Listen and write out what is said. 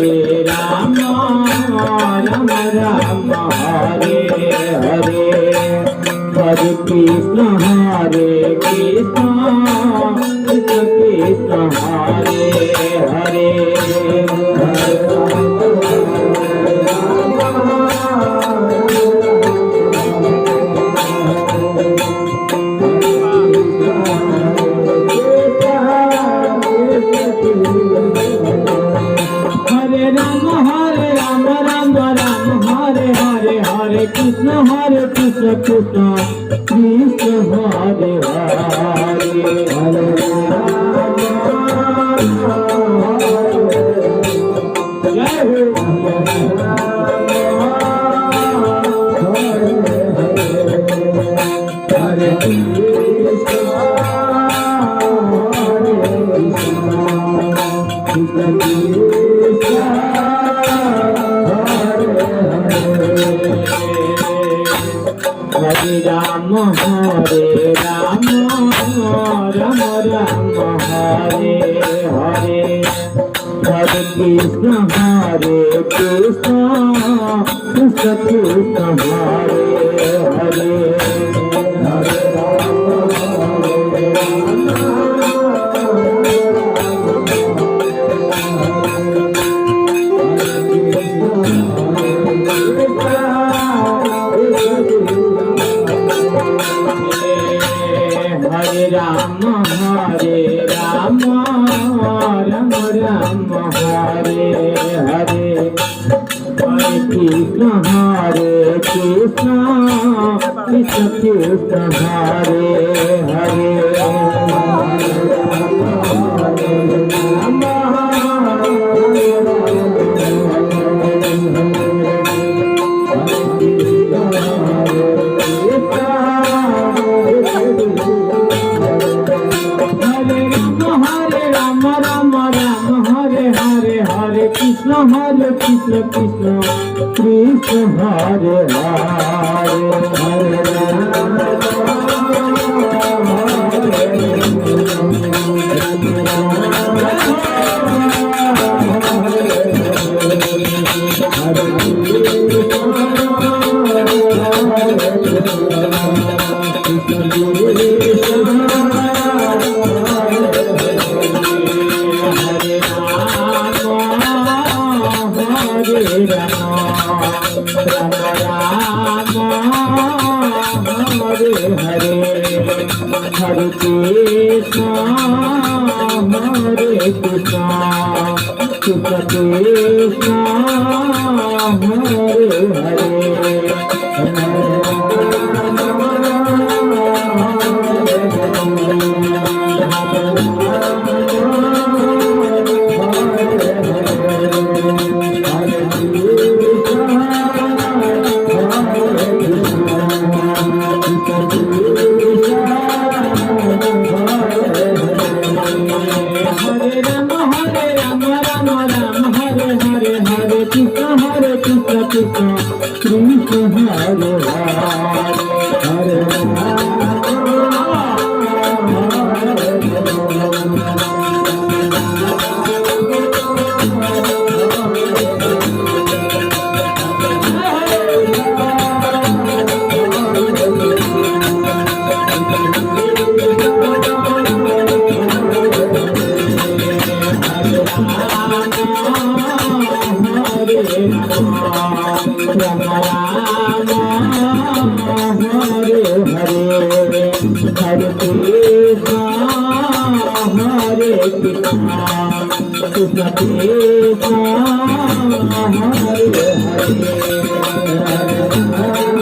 हरे राम राम राम हरे हरे हरे कृष्ण कृष्ण कृष्ण हरे हरे कृष्ण कृष्ण कृष्ण हरे हरे हरे जय हो हरे हरे राम राम राम हरे हरे हरे कृष्ण कृष्ण कृष्ण कृष्ण हरे हरे हरे राम राम राम हरे हरे हरे कृष्ण कृष्ण कृष्ण कृष्ण हरे हरे कृष्ण कृष्ण कृष्ण हरे हरे हरे हरे कृष्ण कृष्ण कृष्ण कृष्ण हरे हरे